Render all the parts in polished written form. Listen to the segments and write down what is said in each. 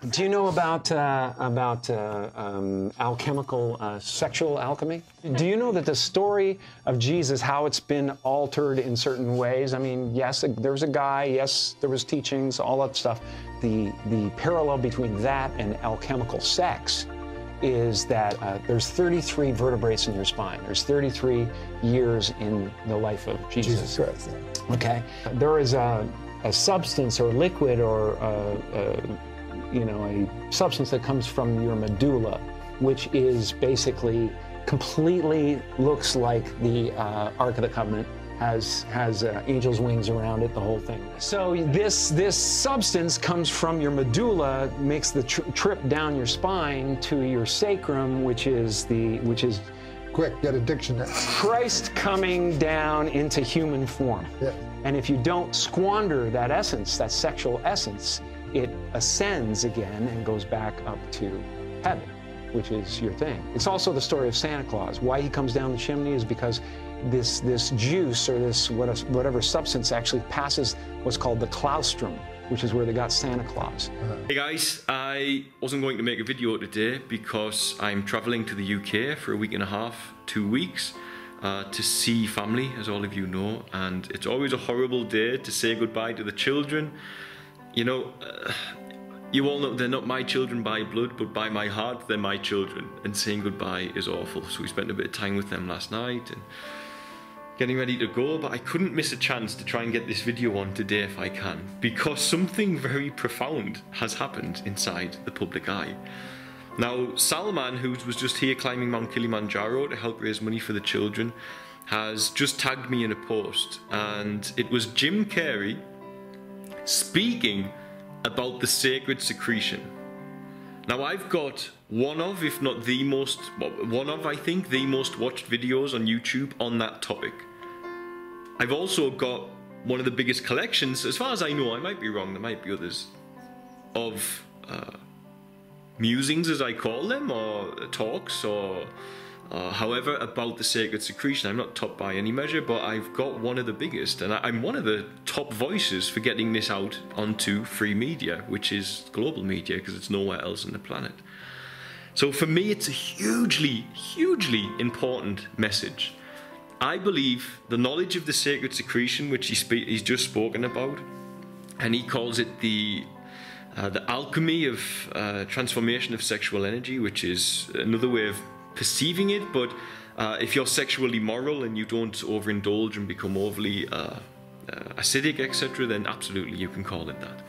Do you know about alchemical sexual alchemy? Do you know that the story of Jesus, how it's been altered in certain ways? I mean, yes, there was a guy, yes, there was teachings, all that stuff. The parallel between that and alchemical sex is that there's 33 vertebrae in your spine. There's 33 years in the life of Jesus. Jesus Christ. Yeah. Okay? There is a substance or liquid or you know, a substance that comes from your medulla, which is basically completely looks like the Ark of the Covenant, has angel's wings around it, the whole thing. So this substance comes from your medulla, makes the trip down your spine to your sacrum, which is Quick, get a dictionary. Christ coming down into human form. Yeah. And if you don't squander that essence, that sexual essence, it ascends again and goes back up to heaven, which is your thing. It's also the story of Santa Claus. Why he comes down the chimney is because this juice or this whatever substance actually passes what's called the claustrum, which is where they got Santa Claus. Hey guys, I wasn't going to make a video today because I'm traveling to the UK for a week and a half, 2 weeks, to see family, as all of you know, and it's always a horrible day to say goodbye to the children. You know, you all know they're not my children by blood, but by my heart they're my children, and saying goodbye is awful. So we spent a bit of time with them last night and getting ready to go, but I couldn't miss a chance to try and get this video on today if I can, because something very profound has happened inside the public eye. Now, Salman, who was just here climbing Mount Kilimanjaro to help raise money for the children, has just tagged me in a post, and it was Jim Carrey speaking about the sacred secretion. Now, I've got one of, if not the most, I think, the most watched videos on YouTube on that topic. I've also got one of the biggest collections, as far as I know, I might be wrong, there might be others, of musings, as I call them, or talks, or however, about the sacred secretion. I'm not top by any measure, but I've got one of the biggest, and I'm one of the top voices for getting this out onto free media, which is global media, because it's nowhere else on the planet. So for me, it's a hugely, hugely important message. I believe the knowledge of the sacred secretion, which he's just spoken about, and he calls it the alchemy of transformation of sexual energy, which is another way of perceiving it. But if you're sexually moral and you don't overindulge and become overly acidic, etc., then absolutely you can call it that.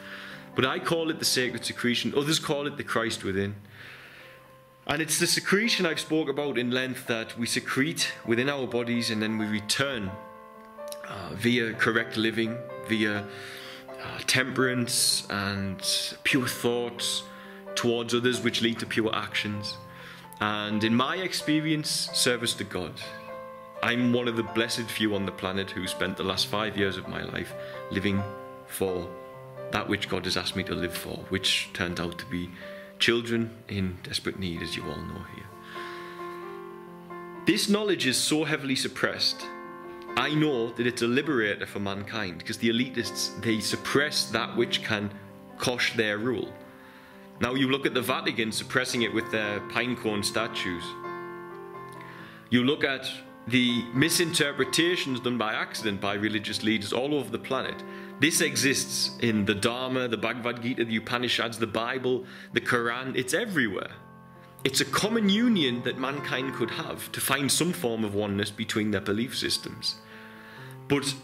But I call it the sacred secretion. Others call it the Christ within. And it's the secretion I've spoke about in length that we secrete within our bodies, and then we return via correct living, via temperance and pure thoughts towards others, which lead to pure actions. And in my experience, service to God. I'm one of the blessed few on the planet who spent the last 5 years of my life living for that which God has asked me to live for, which turned out to be children in desperate need, as you all know here. This knowledge is so heavily suppressed. I know that it's a liberator for mankind, because the elitists, they suppress that which can quash their rule. Now you look at the Vatican suppressing it with their pinecone statues. You look at the misinterpretations done by accident by religious leaders all over the planet. This exists in the Dharma, the Bhagavad Gita, the Upanishads, the Bible, the Quran. It's everywhere. It's a common union that mankind could have to find some form of oneness between their belief systems. But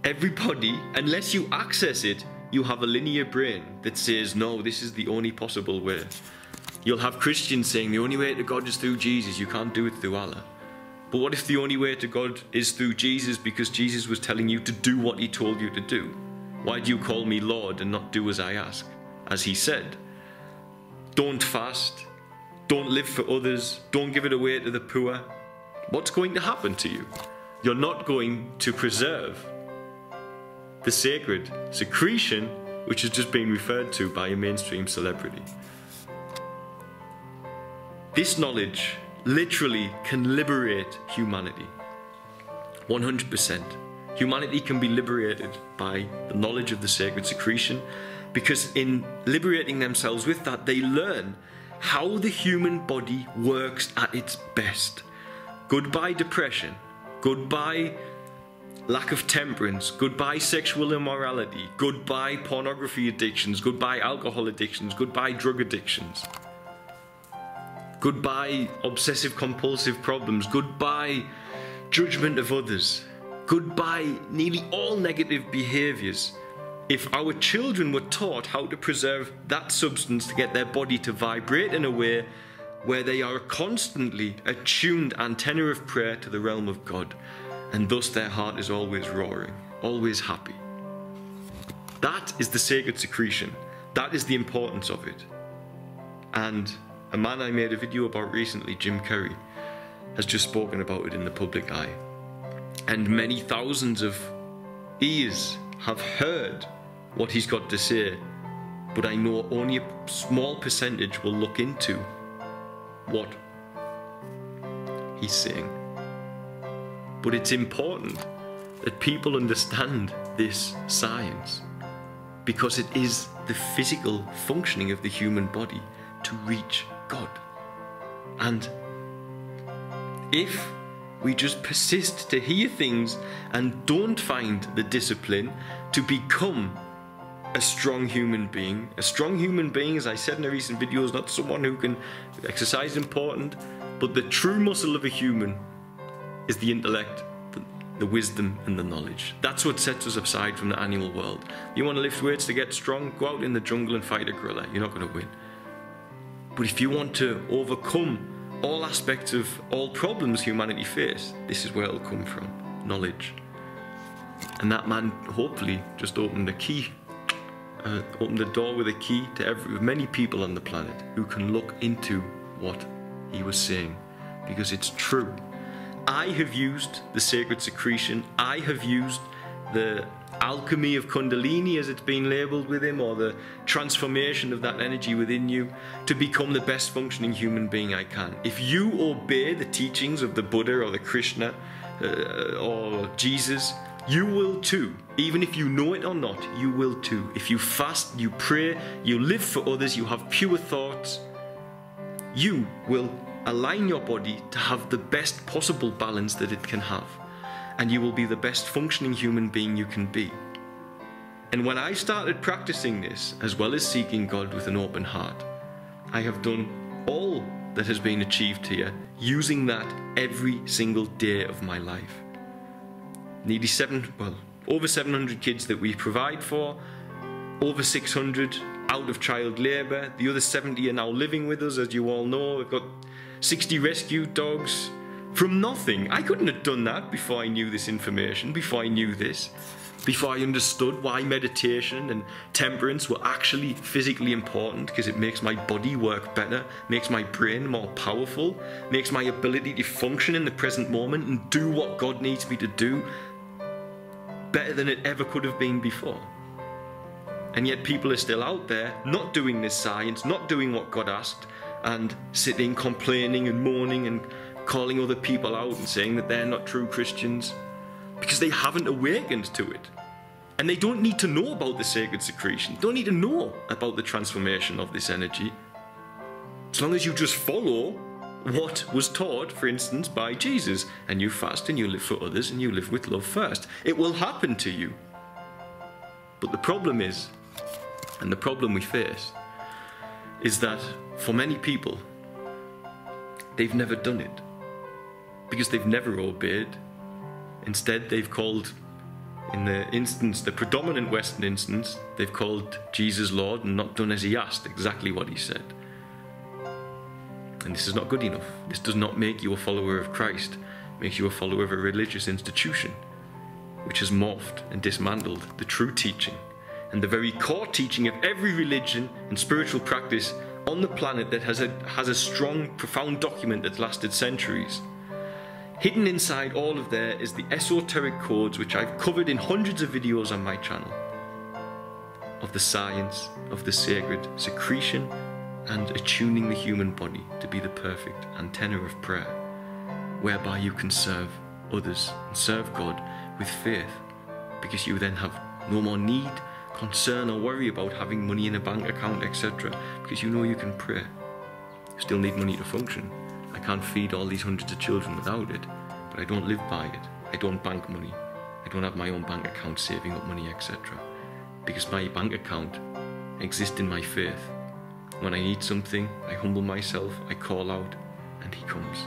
everybody, unless you access it, you have a linear brain that says, no, this is the only possible way. You'll have Christians saying the only way to God is through Jesus, you can't do it through Allah. But what if the only way to God is through Jesus because Jesus was telling you to do what he told you to do? Why do you call me Lord and not do as I ask? As he said, don't fast, don't live for others, don't give it away to the poor. What's going to happen to you? You're not going to preserve the sacred secretion, which has just been referred to by a mainstream celebrity. This knowledge literally can liberate humanity. 100%. Humanity can be liberated by the knowledge of the sacred secretion, Because in liberating themselves with that, they learn how the human body works at its best. Goodbye depression, goodbye lack of temperance, goodbye sexual immorality, goodbye pornography addictions, goodbye alcohol addictions, goodbye drug addictions, goodbye obsessive compulsive problems, goodbye judgment of others, goodbye nearly all negative behaviours. If our children were taught how to preserve that substance to get their body to vibrate in a way where they are constantly attuned antenna of prayer to the realm of God, and thus their heart is always roaring, always happy. That is the sacred secretion. That is the importance of it. And a man I made a video about recently, Jim Carrey, has just spoken about it in the public eye. And many thousands of ears have heard what he's got to say, but I know only a small percentage will look into what he's saying. But it's important that people understand this science, because it is the physical functioning of the human body to reach God. And if we just persist to hear things and don't find the discipline to become a strong human being, as I said in a recent video, is not someone who can exercise is important, but the true muscle of a human is the intellect, the wisdom and the knowledge. That's what sets us aside from the animal world. You want to lift weights to get strong? Go out in the jungle and fight a gorilla. You're not going to win. But if you want to overcome all aspects of all problems humanity face, this is where it'll come from. Knowledge. And that man hopefully just opened the key, opened the door with a key to many people on the planet who can look into what he was saying, because it's true. I have used the sacred secretion. I have used the alchemy of Kundalini, as it's been labelled with him, or the transformation of that energy within you to become the best functioning human being I can. If you obey the teachings of the Buddha or the Krishna or Jesus, you will too. Even if you know it or not, you will too. If you fast, you pray, you live for others, you have pure thoughts, you will align your body to have the best possible balance that it can have, and you will be the best functioning human being you can be. And when I started practicing this, as well as seeking God with an open heart, I have done all that has been achieved here using that every single day of my life. Over 700 kids that we provide for, over 600 out of child labour. The other 70 are now living with us, as you all know. We've got 60 rescue dogs from nothing. I couldn't have done that before I knew this information, before I knew this, before I understood why meditation and temperance were actually physically important, because it makes my body work better, makes my brain more powerful, makes my ability to function in the present moment and do what God needs me to do better than it ever could have been before. And yet people are still out there not doing this science, not doing what God asked, and sitting complaining and moaning and calling other people out and saying that they're not true Christians because they haven't awakened to it. And they don't need to know about the sacred secretion, don't need to know about the transformation of this energy. As long as you just follow what was taught, for instance, by Jesus, and you fast and you live for others and you live with love first, it will happen to you. But the problem is, and the problem we face, is that for many people, they've never done it because they've never obeyed. Instead, they've called, in the predominant Western instance, they've called Jesus Lord and not done as he asked, exactly what he said. And this is not good enough. This does not make you a follower of Christ. It makes you a follower of a religious institution which has morphed and dismantled the true teaching and the very core teaching of every religion and spiritual practice on the planet that has a strong, profound document that's lasted centuries. Hidden inside all of there is the esoteric codes which I've covered in hundreds of videos on my channel, of the science of the sacred secretion and attuning the human body to be the perfect antenna of prayer, whereby you can serve others and serve God with faith, because you then have no more need concern or worry about having money in a bank account, etc. Because you know you can pray. You still need money to function. I can't feed all these hundreds of children without it, but I don't live by it. I don't bank money. I don't have my own bank account saving up money, etc. Because my bank account exists in my faith. When I need something, I humble myself, I call out, and he comes.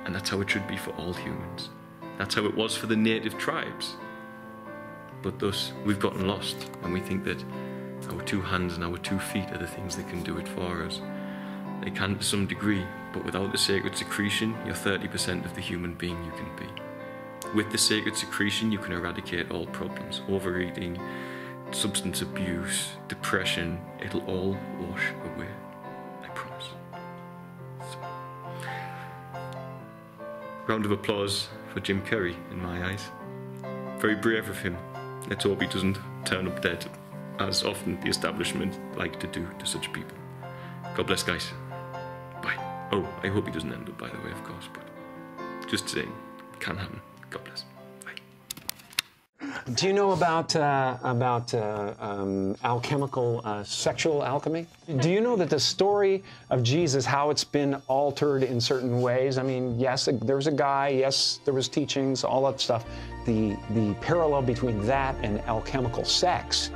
And that's how it should be for all humans. That's how it was for the native tribes. But thus, we've gotten lost, and we think that our two hands and our 2 feet are the things that can do it for us. They can to some degree, but without the sacred secretion, you're 30% of the human being you can be. With the sacred secretion, you can eradicate all problems, overeating, substance abuse, depression, it'll all wash away. I promise. So, round of applause for Jim Carrey, in my eyes. Very brave of him. Let's hope he doesn't turn up dead, as often the establishment like to do to such people. God bless, guys. Bye. Oh, I hope he doesn't end up, by the way, of course, but just saying, can happen. God bless. Do you know about alchemical sexual alchemy? Do you know that the story of Jesus, how it's been altered in certain ways? I mean, yes, there was a guy, yes, there was teachings, all that stuff. The parallel between that and alchemical sex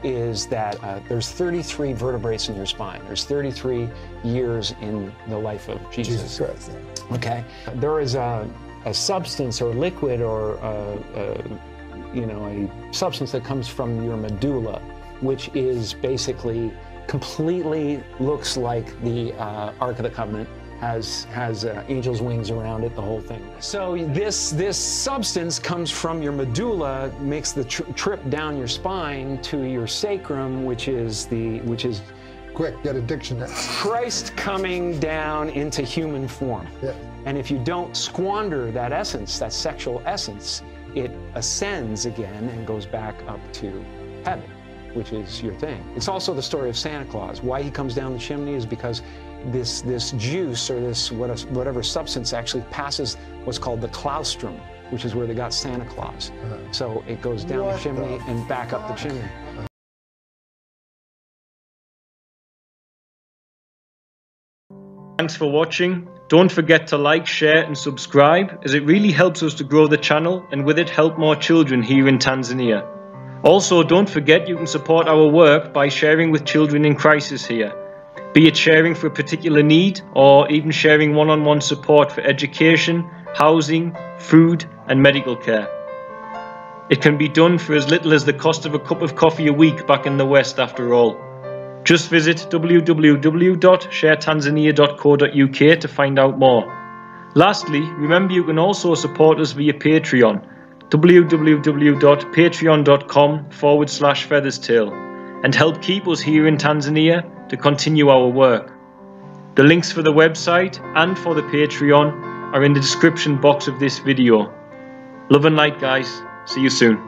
is that there's 33 vertebrae in your spine. There's 33 years in the life of Jesus. Christ. Okay. There is a substance or liquid or a substance that comes from your medulla, which is basically completely looks like the Ark of the Covenant, has angels' wings around it, the whole thing. So this substance comes from your medulla, makes the trip down your spine to your sacrum, which is Quick, get a dictionary. Christ coming down into human form. Yeah. And if you don't squander that essence, that sexual essence, it ascends again and goes back up to heaven, which is your thing. It's also the story of Santa Claus. Why he comes down the chimney is because this juice or this whatever substance actually passes what's called the claustrum, which is where they got Santa Claus. So it goes down the chimney and back up the chimney. Thanks for watching. Don't forget to like, share and subscribe, as it really helps us to grow the channel and with it help more children here in Tanzania. Also, don't forget you can support our work by sharing with children in crisis here, be it sharing for a particular need or even sharing one-on-one support for education, housing, food and medical care. It can be done for as little as the cost of a cup of coffee a week back in the West after all. Just visit www.sharetanzania.co.uk to find out more. Lastly, remember you can also support us via Patreon, www.patreon.com/featherstail, and help keep us here in Tanzania to continue our work. The links for the website and for the Patreon are in the description box of this video. Love and light, guys. See you soon.